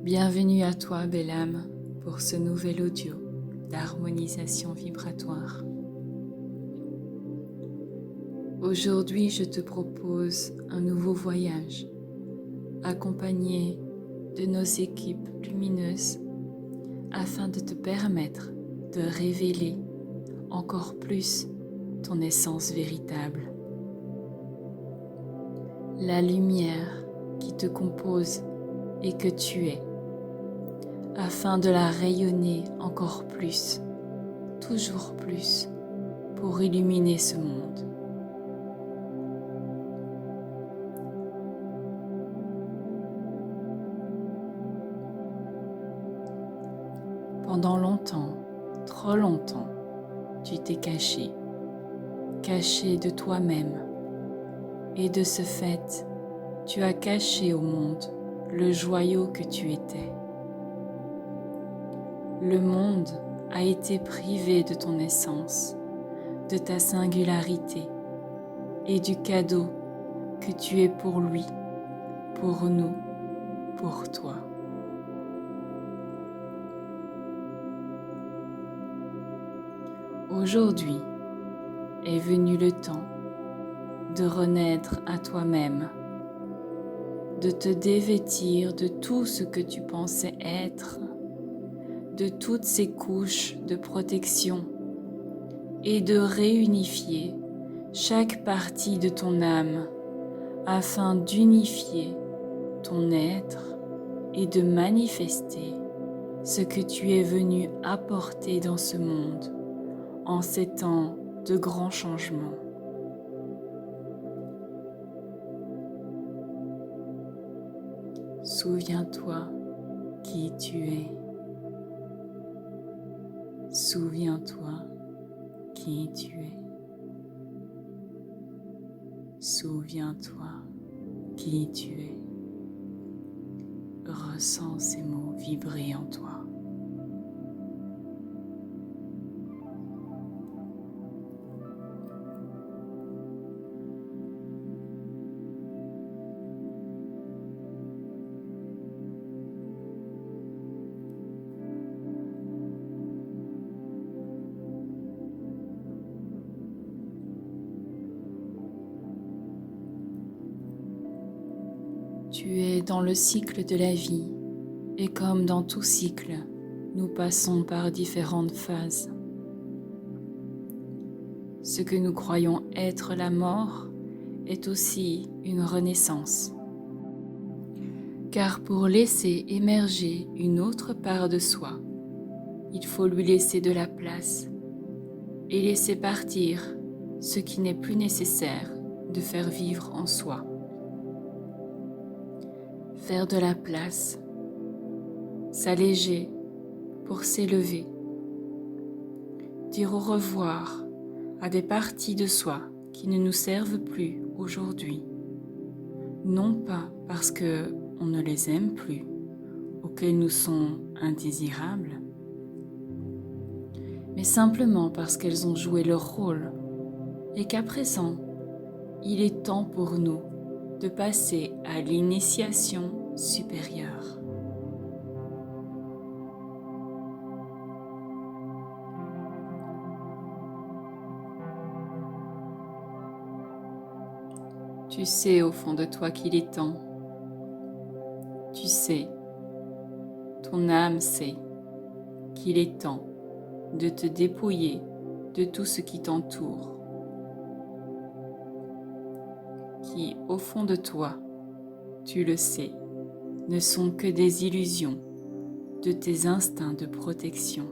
Bienvenue à toi, belle âme, pour ce nouvel audio d'harmonisation vibratoire. Aujourd'hui, je te propose un nouveau voyage, accompagné de nos équipes lumineuses, afin de te permettre de révéler encore plus ton essence véritable. La lumière qui te compose et que tu es, afin de la rayonner encore plus, toujours plus, pour illuminer ce monde. Pendant longtemps, trop longtemps, tu t'es caché de toi-même, et de ce fait, tu as caché au monde le joyau que tu étais. Le monde a été privé de ton essence, de ta singularité et du cadeau que tu es pour lui, pour nous, pour toi. Aujourd'hui est venu le temps de renaître à toi-même, de te dévêtir de tout ce que tu pensais être, de toutes ces couches de protection et de réunifier chaque partie de ton âme afin d'unifier ton être et de manifester ce que tu es venu apporter dans ce monde en ces temps de grands changements. Souviens-toi qui tu es. Souviens-toi qui tu es. Souviens-toi qui tu es. Ressens ces mots vibrer en toi. Tu es dans le cycle de la vie, et comme dans tout cycle, nous passons par différentes phases. Ce que nous croyons être la mort est aussi une renaissance. Car pour laisser émerger une autre part de soi, il faut lui laisser de la place et laisser partir ce qui n'est plus nécessaire de faire vivre en soi. Faire de la place, s'alléger pour s'élever, dire au revoir à des parties de soi qui ne nous servent plus aujourd'hui, non pas parce qu'on ne les aime plus ou qu'elles nous sont indésirables, mais simplement parce qu'elles ont joué leur rôle et qu'à présent, il est temps pour nous de passer à l'initiation supérieure. Tu sais au fond de toi qu'il est temps. Tu sais, ton âme sait qu'il est temps de te dépouiller de tout ce qui t'entoure, qui, au fond de toi, tu le sais, ne sont que des illusions de tes instincts de protection.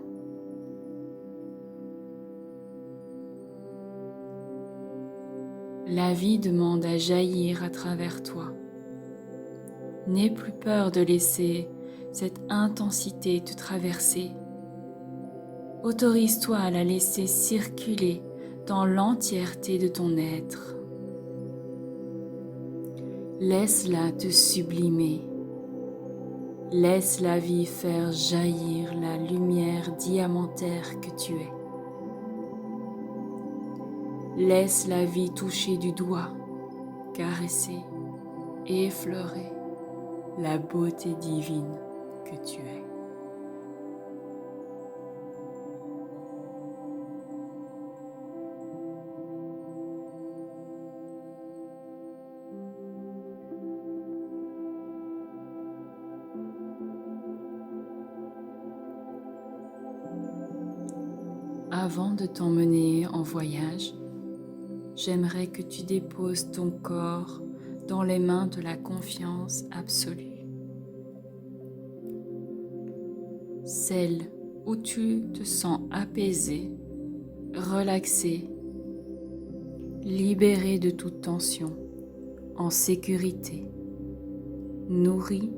La vie demande à jaillir à travers toi. N'aie plus peur de laisser cette intensité te traverser. Autorise-toi à la laisser circuler dans l'entièreté de ton être. Laisse-la te sublimer. Laisse la vie faire jaillir la lumière diamantaire que tu es. Laisse la vie toucher du doigt, caresser et effleurer la beauté divine que tu es. Avant de t'emmener en voyage, j'aimerais que tu déposes ton corps dans les mains de la confiance absolue. Celle où tu te sens apaisé, relaxé, libéré de toute tension, en sécurité, nourri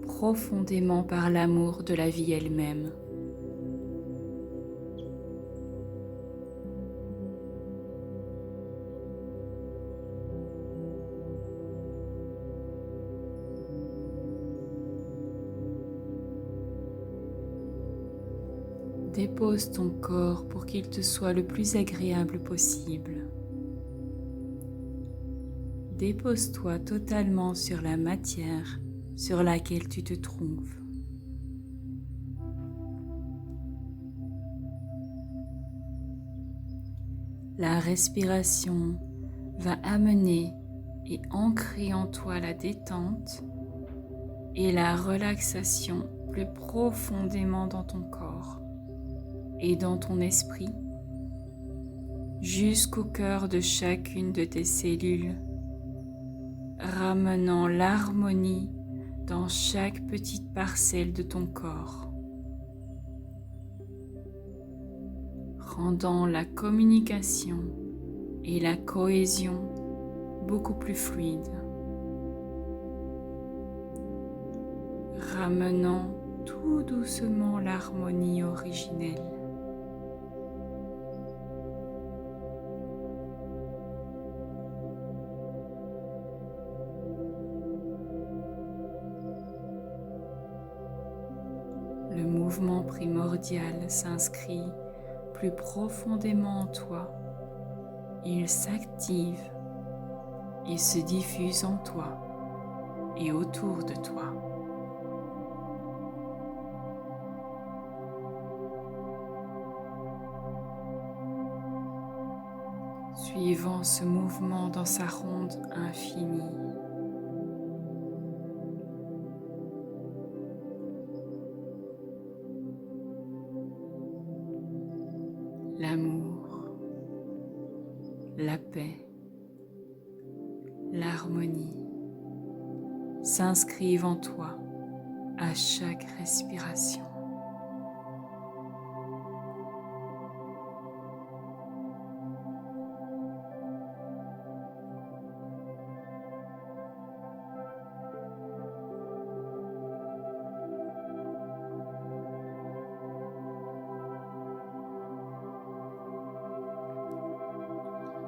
profondément par l'amour de la vie elle-même. Dépose ton corps pour qu'il te soit le plus agréable possible. Dépose-toi totalement sur la matière sur laquelle tu te trouves. La respiration va amener et ancrer en toi la détente et la relaxation plus profondément dans ton corps et dans ton esprit, jusqu'au cœur de chacune de tes cellules, ramenant l'harmonie dans chaque petite parcelle de ton corps, rendant la communication et la cohésion beaucoup plus fluides, ramenant tout doucement l'harmonie originelle. Le mouvement primordial s'inscrit plus profondément en toi. Il s'active et se diffuse en toi et autour de toi. Suivant ce mouvement dans sa ronde infinie. L'amour, la paix, l'harmonie s'inscrivent en toi à chaque respiration.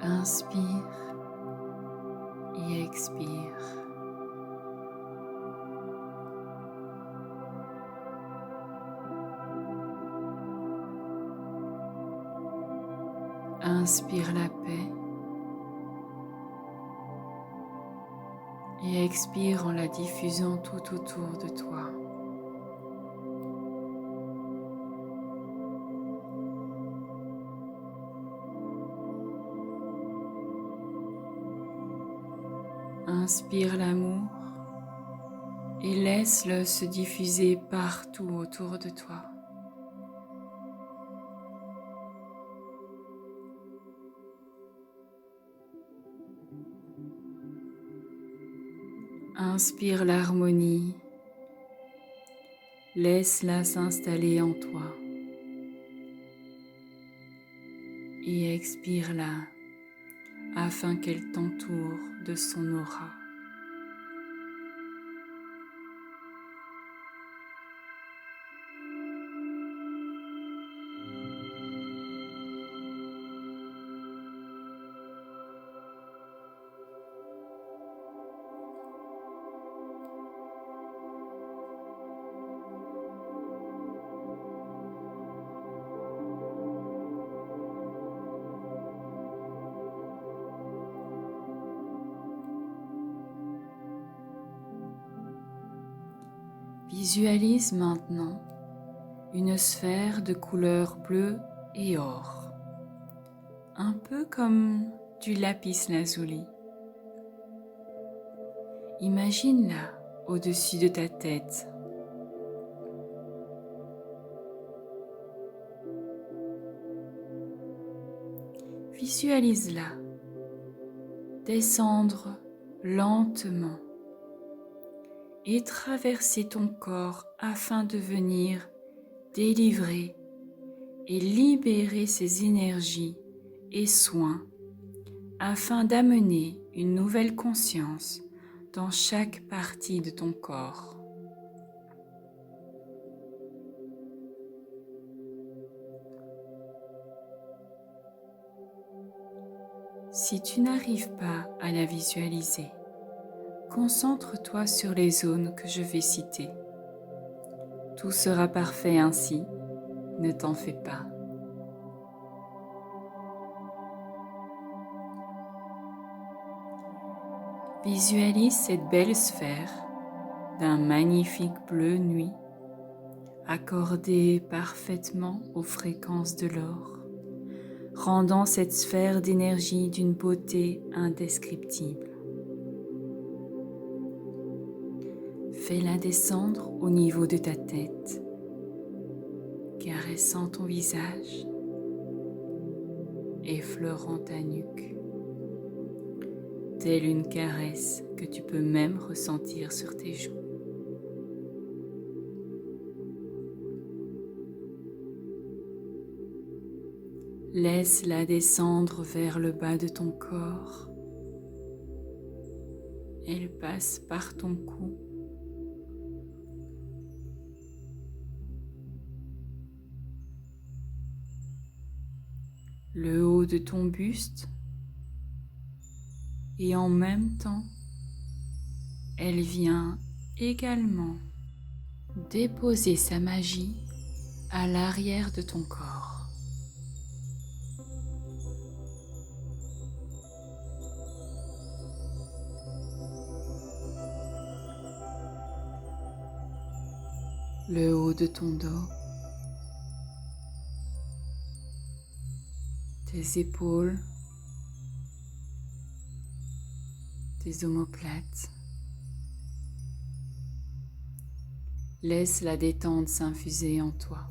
Inspire et expire. Inspire la paix et expire en la diffusant tout autour de toi. Inspire l'amour et laisse-le se diffuser partout autour de toi. Inspire l'harmonie, laisse-la s'installer en toi et expire-la afin qu'elle t'entoure de son aura. Visualise maintenant une sphère de couleur bleue et or, un peu comme du lapis lazuli. Imagine-la au-dessus de ta tête. Visualise-la descendre lentement et traverser ton corps afin de venir délivrer et libérer ces énergies et soins afin d'amener une nouvelle conscience dans chaque partie de ton corps. Si tu n'arrives pas à la visualiser, concentre-toi sur les zones que je vais citer. Tout sera parfait ainsi, ne t'en fais pas. Visualise cette belle sphère d'un magnifique bleu nuit, accordée parfaitement aux fréquences de l'or, rendant cette sphère d'énergie d'une beauté indescriptible. Fais-la descendre au niveau de ta tête, caressant ton visage, effleurant ta nuque, telle une caresse que tu peux même ressentir sur tes joues. Laisse-la descendre vers le bas de ton corps. Elle passe par ton cou, le haut de ton buste, et en même temps, elle vient également déposer sa magie à l'arrière de ton corps. Le haut de ton dos, tes épaules, tes omoplates. Laisse la détente s'infuser en toi.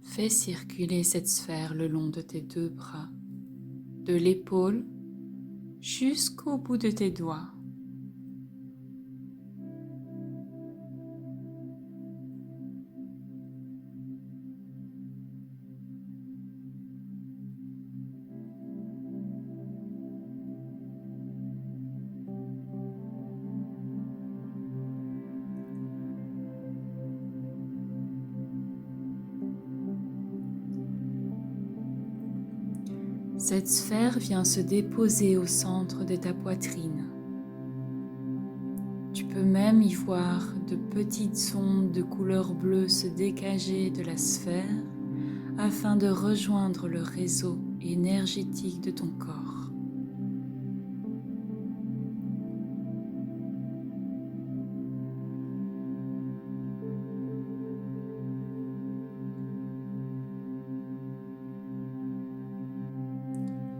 Fais circuler cette sphère le long de tes deux bras, de l'épaule jusqu'au bout de tes doigts. Cette sphère vient se déposer au centre de ta poitrine. Tu peux même y voir de petites ondes de couleur bleue se dégager de la sphère afin de rejoindre le réseau énergétique de ton corps.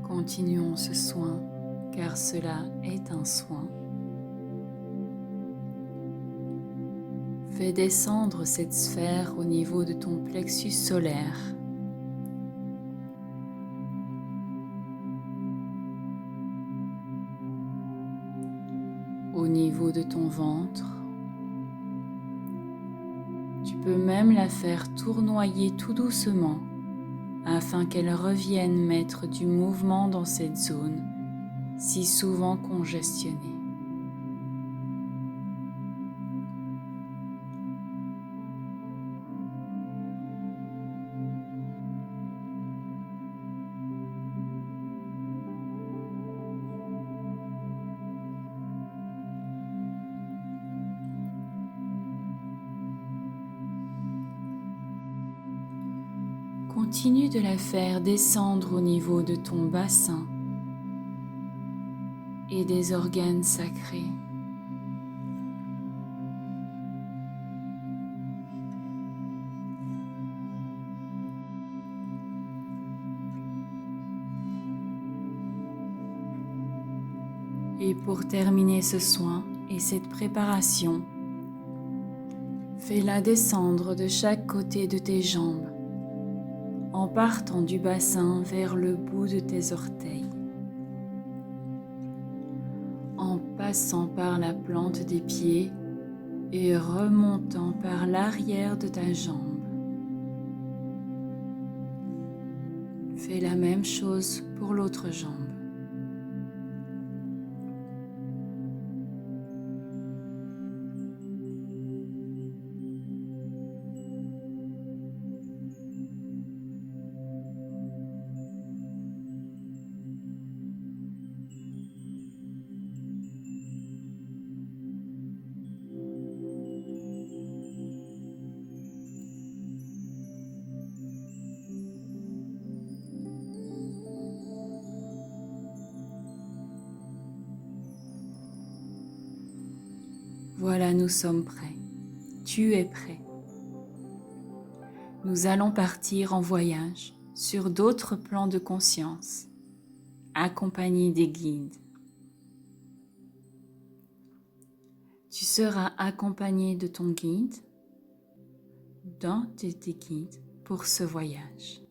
Continuons ce soin, car cela est un soin. Fais descendre cette sphère au niveau de ton plexus solaire. Au niveau de ton ventre. Tu peux même la faire tournoyer tout doucement afin qu'elle revienne mettre du mouvement dans cette zone si souvent congestionnée. Continue de la faire descendre au niveau de ton bassin et des organes sacrés. Et pour terminer ce soin et cette préparation, fais-la descendre de chaque côté de tes jambes, en partant du bassin vers le bout de tes orteils, en passant par la plante des pieds et remontant par l'arrière de ta jambe. Fais la même chose pour l'autre jambe. Voilà, nous sommes prêts. Tu es prêt. Nous allons partir en voyage sur d'autres plans de conscience, accompagnés des guides. Tu seras accompagné de ton guide, d'un de tes guides pour ce voyage.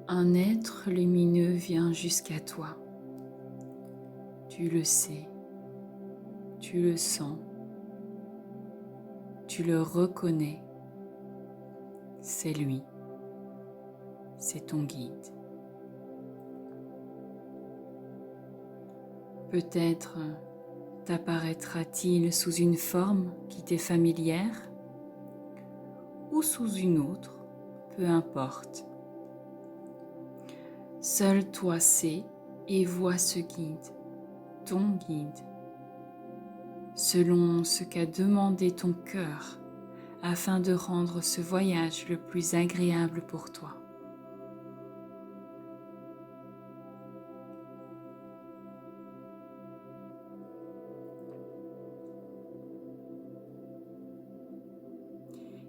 Un être lumineux vient jusqu'à toi. Tu le sais, tu le sens, tu le reconnais. C'est lui, c'est ton guide. Peut-être t'apparaîtra-t-il sous une forme qui t'est familière ou sous une autre, peu importe. Seul toi sais et vois ce guide, ton guide, selon ce qu'a demandé ton cœur afin de rendre ce voyage le plus agréable pour toi.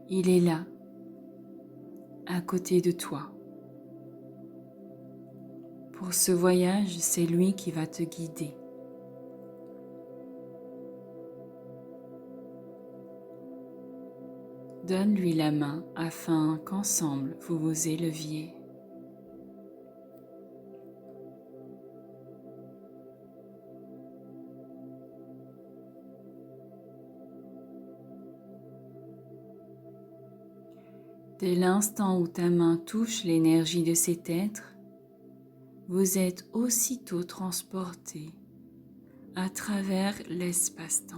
Il est là, à côté de toi. Pour ce voyage, c'est lui qui va te guider. Donne-lui la main afin qu'ensemble vous vous éleviez. Dès l'instant où ta main touche l'énergie de cet être, vous êtes aussitôt transporté à travers l'espace-temps,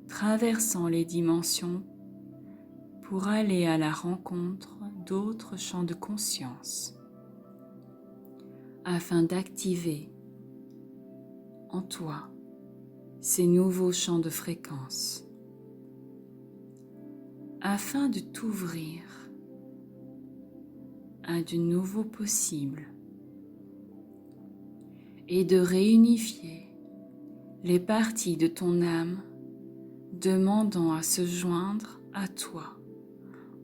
traversant les dimensions pour aller à la rencontre d'autres champs de conscience, afin d'activer en toi ces nouveaux champs de fréquence, afin de t'ouvrir à de nouveaux possibles et de réunifier les parties de ton âme demandant à se joindre à toi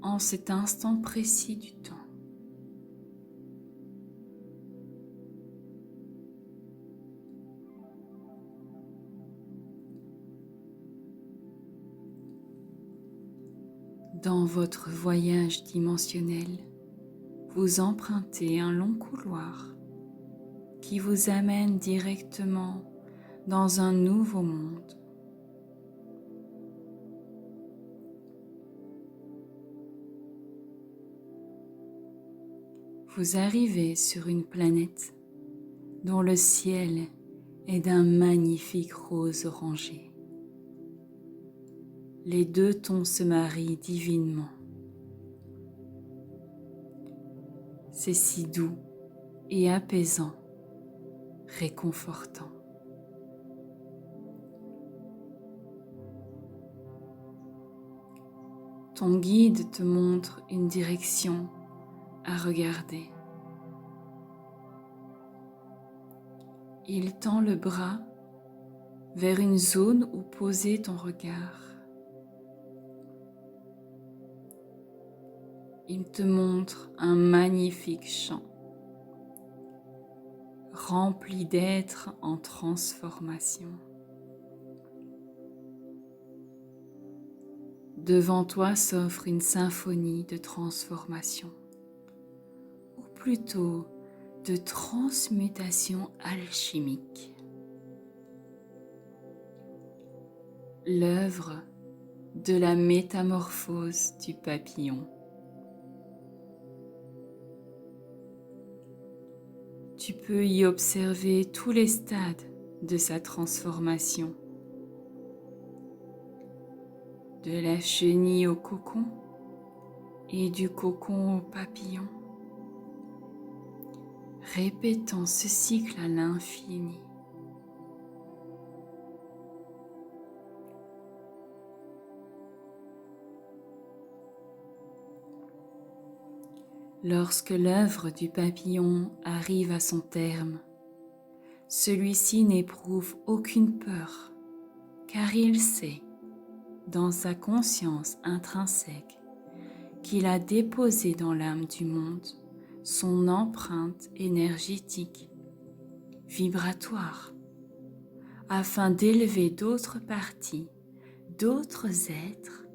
en cet instant précis du temps. Dans votre voyage dimensionnel, vous empruntez un long couloir qui vous amène directement dans un nouveau monde. Vous arrivez sur une planète dont le ciel est d'un magnifique rose orangé. Les deux tons se marient divinement. C'est si doux et apaisant, réconfortant. Ton guide te montre une direction à regarder. Il tend le bras vers une zone où poser ton regard. Il te montre un magnifique champ, rempli d'êtres en transformation. Devant toi s'offre une symphonie de transformation, ou plutôt de transmutation alchimique. L'œuvre de la métamorphose du papillon. Tu peux y observer tous les stades de sa transformation. De la chenille au cocon et du cocon au papillon, répétant ce cycle à l'infini. Lorsque l'œuvre du papillon arrive à son terme, celui-ci n'éprouve aucune peur, car il sait, dans sa conscience intrinsèque, qu'il a déposé dans l'âme du monde son empreinte énergétique, vibratoire, afin d'élever d'autres parties, d'autres êtres,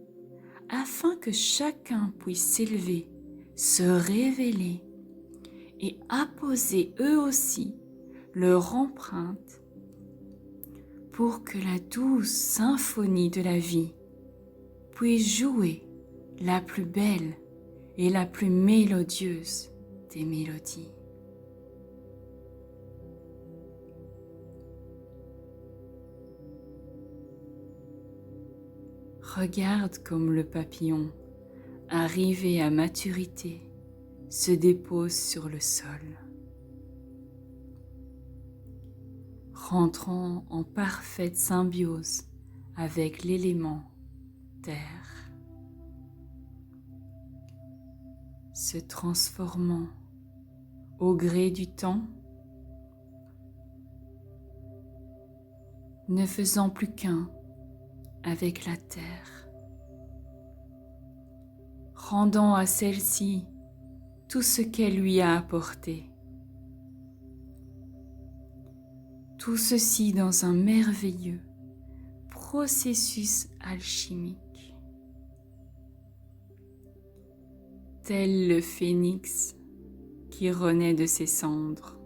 afin que chacun puisse s'élever, se révéler et apposer eux aussi leur empreinte pour que la douce symphonie de la vie puisse jouer la plus belle et la plus mélodieuse des mélodies. Regarde comme le papillon, arrivé à maturité, se dépose sur le sol, rentrant en parfaite symbiose avec l'élément terre, se transformant au gré du temps, ne faisant plus qu'un avec la terre, rendant à celle-ci tout ce qu'elle lui a apporté. Tout ceci dans un merveilleux processus alchimique. Tel le phénix qui renaît de ses cendres.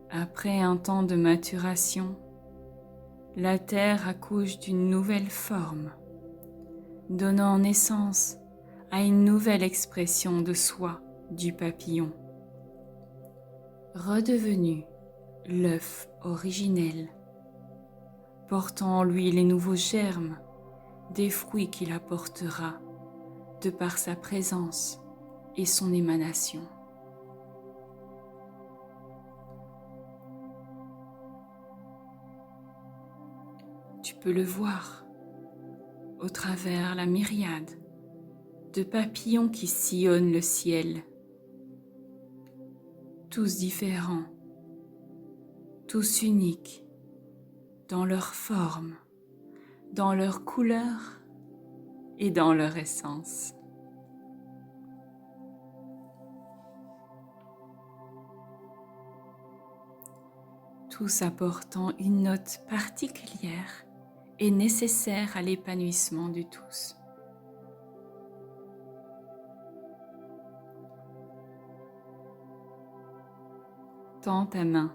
Après un temps de maturation, la terre accouche d'une nouvelle forme, donnant naissance à une nouvelle expression de soi du papillon, redevenu l'œuf originel, portant en lui les nouveaux germes des fruits qu'il apportera de par sa présence et son émanation. Tu peux le voir au travers la myriade de papillons qui sillonnent le ciel, tous différents, tous uniques dans leur forme, dans leur couleur et dans leur essence. Tous apportant une note particulière et nécessaire à l'épanouissement de tous. Tends ta main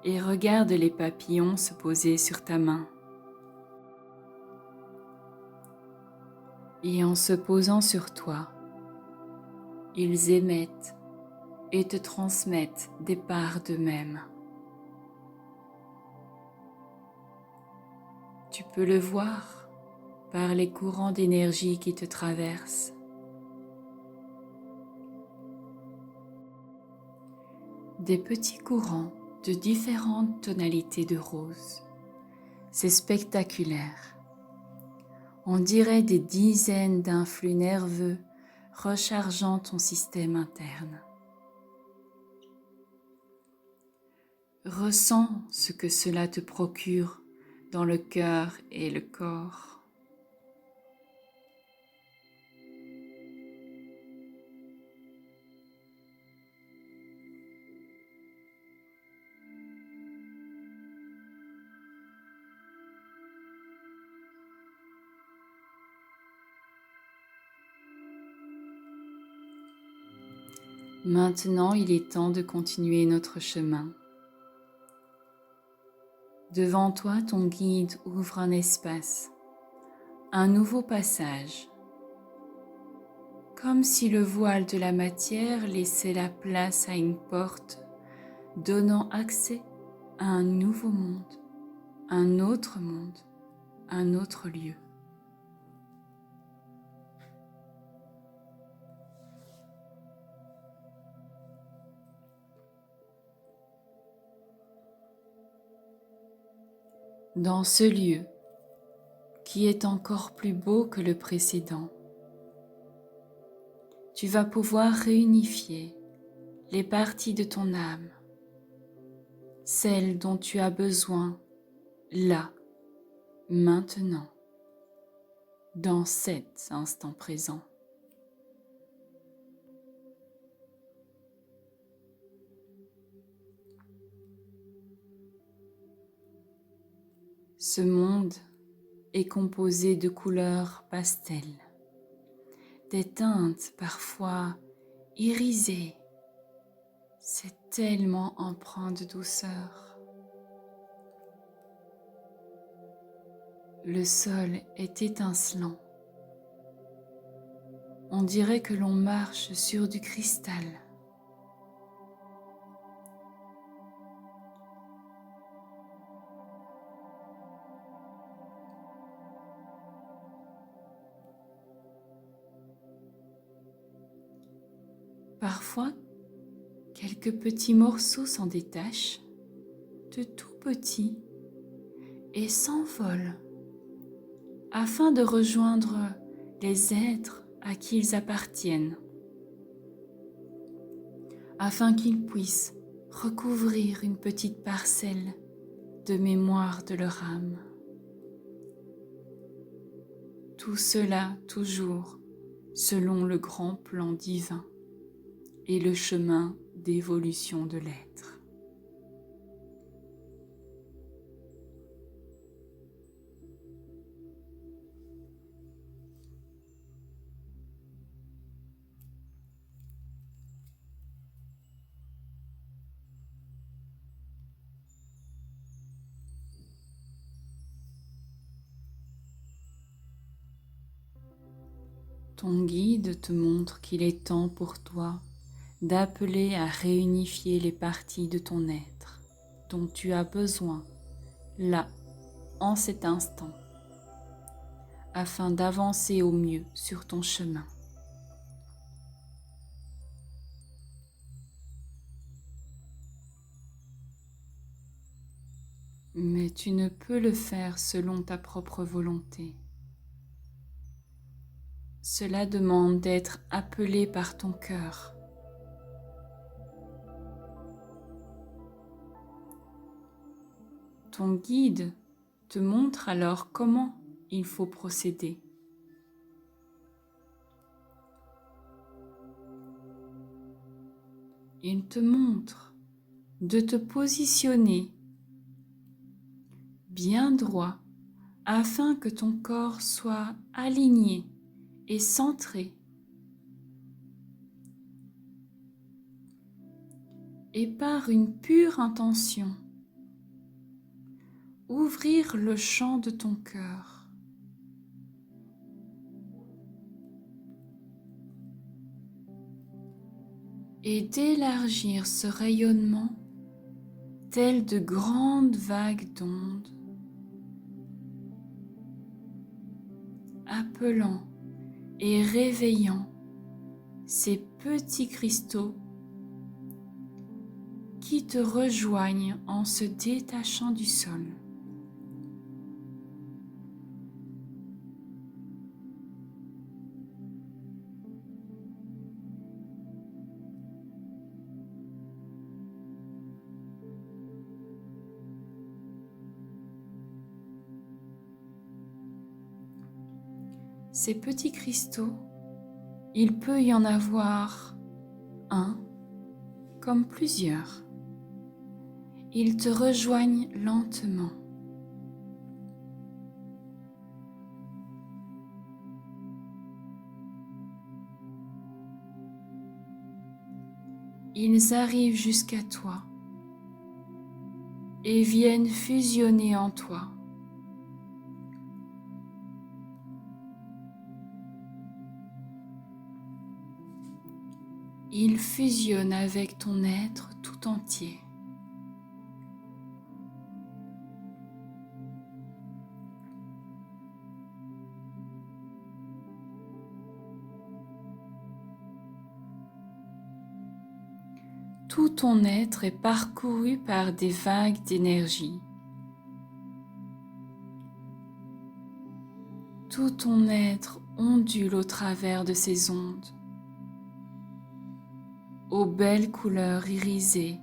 et regarde les papillons se poser sur ta main. Et en se posant sur toi, ils émettent et te transmettent des parts d'eux-mêmes. Tu peux le voir par les courants d'énergie qui te traversent. Des petits courants de différentes tonalités de rose. C'est spectaculaire. On dirait des dizaines d'influx nerveux rechargeant ton système interne. Ressens ce que cela te procure dans le cœur et le corps. Maintenant, il est temps de continuer notre chemin. Devant toi, ton guide ouvre un espace, un nouveau passage, comme si le voile de la matière laissait la place à une porte donnant accès à un nouveau monde, un autre lieu. Dans ce lieu, qui est encore plus beau que le précédent, tu vas pouvoir réunifier les parties de ton âme, celles dont tu as besoin là, maintenant, dans cet instant présent. Ce monde est composé de couleurs pastel, des teintes parfois irisées. C'est tellement empreint de douceur. Le sol est étincelant. On dirait que l'on marche sur du cristal. Parfois, quelques petits morceaux s'en détachent, de tout petits, et s'envolent afin de rejoindre les êtres à qui ils appartiennent, afin qu'ils puissent recouvrir une petite parcelle de mémoire de leur âme. Tout cela toujours selon le grand plan divin et le chemin d'évolution de l'être. Ton guide te montre qu'il est temps pour toi d'appeler à réunifier les parties de ton être dont tu as besoin, là, en cet instant, afin d'avancer au mieux sur ton chemin. Mais tu ne peux le faire selon ta propre volonté. Cela demande d'être appelé par ton cœur. Ton guide te montre alors comment il faut procéder. Il te montre de te positionner bien droit afin que ton corps soit aligné et centré. Et par une pure intention, ouvrir le champ de ton cœur. Et d'élargir ce rayonnement tel de grandes vagues d'ondes, appelant et réveillant ces petits cristaux qui te rejoignent en se détachant du sol. Ces petits cristaux, il peut y en avoir un comme plusieurs. Ils te rejoignent lentement. Ils arrivent jusqu'à toi et viennent fusionner en toi. Ils fusionnent avec ton être tout entier. Tout ton être est parcouru par des vagues d'énergie. Tout ton être ondule au travers de ces ondes, aux belles couleurs irisées,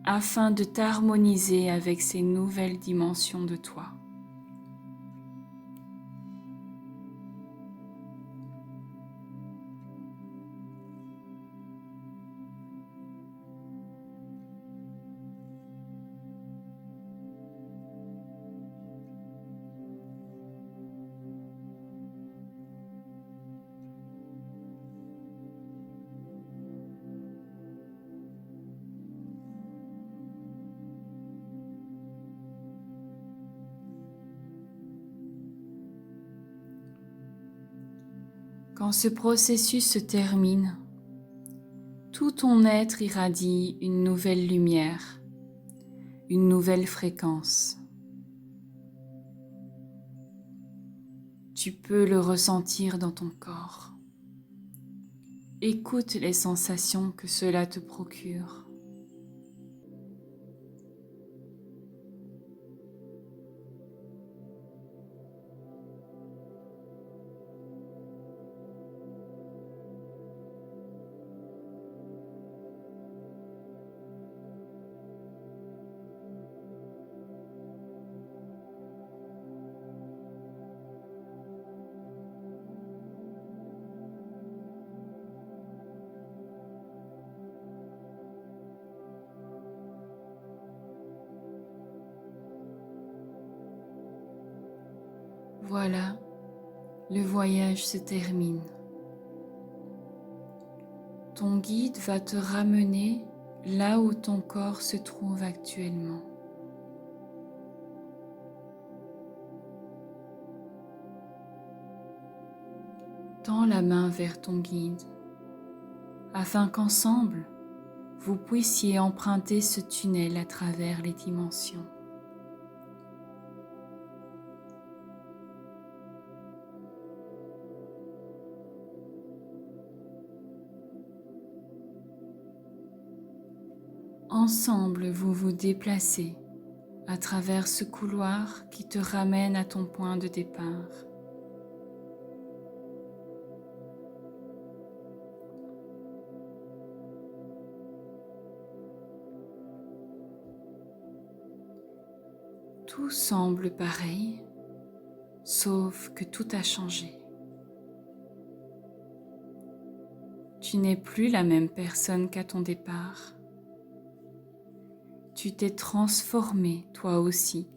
afin de t'harmoniser avec ces nouvelles dimensions de toi. Quand ce processus se termine, tout ton être irradie une nouvelle lumière, une nouvelle fréquence. Tu peux le ressentir dans ton corps. Écoute les sensations que cela te procure. Voilà, le voyage se termine. Ton guide va te ramener là où ton corps se trouve actuellement. Tends la main vers ton guide, afin qu'ensemble, vous puissiez emprunter ce tunnel à travers les dimensions. Ensemble, vous vous déplacez à travers ce couloir qui te ramène à ton point de départ. Tout semble pareil, sauf que tout a changé. Tu n'es plus la même personne qu'à ton départ. Tu t'es transformé toi aussi.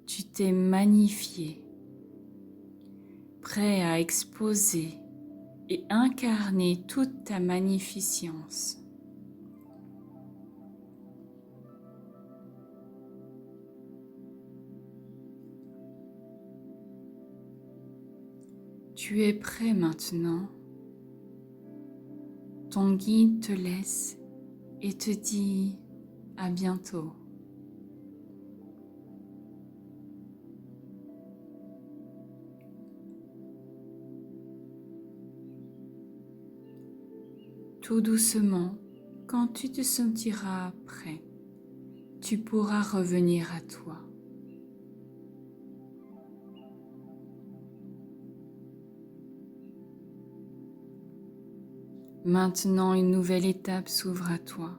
Tu t'es magnifié, prêt à exposer et incarner toute ta magnificence. Tu es prêt maintenant. Ton guide te laisse et te dit à bientôt. Tout doucement, quand tu te sentiras prêt, tu pourras revenir à toi. Maintenant, une nouvelle étape s'ouvre à toi.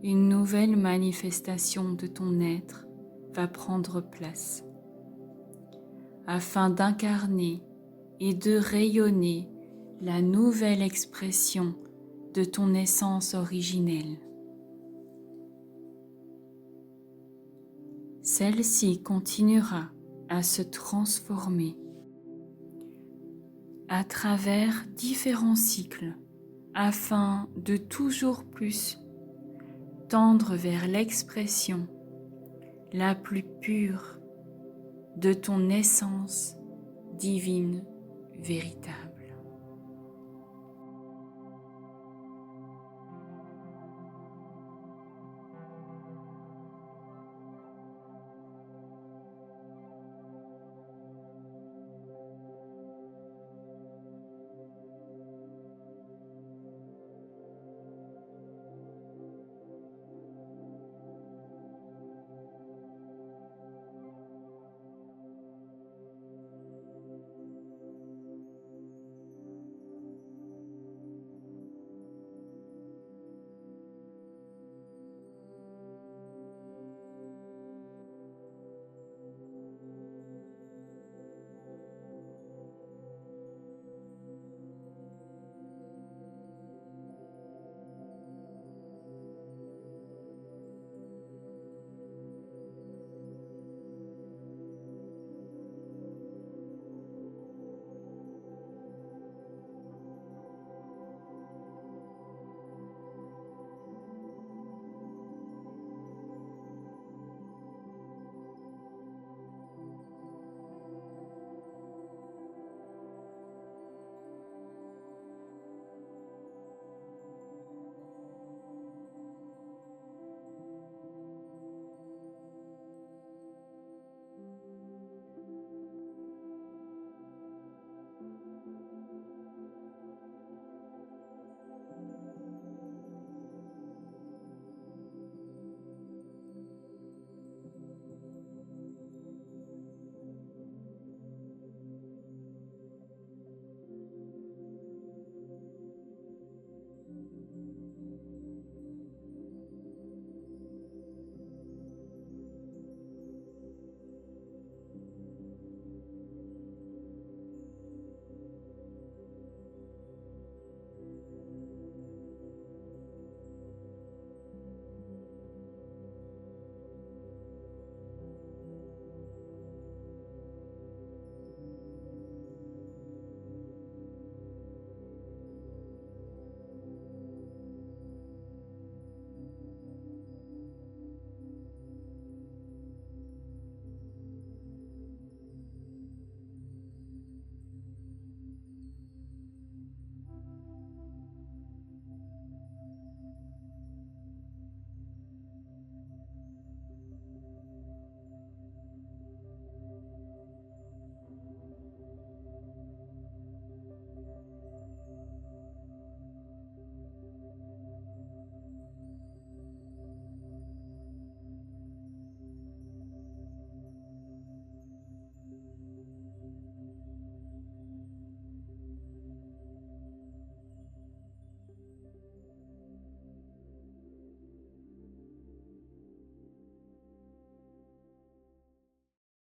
Une nouvelle manifestation de ton être va prendre place afin d'incarner et de rayonner la nouvelle expression de ton essence originelle. Celle-ci continuera à se transformer à travers différents cycles afin de toujours plus tendre vers l'expression la plus pure de ton essence divine véritable.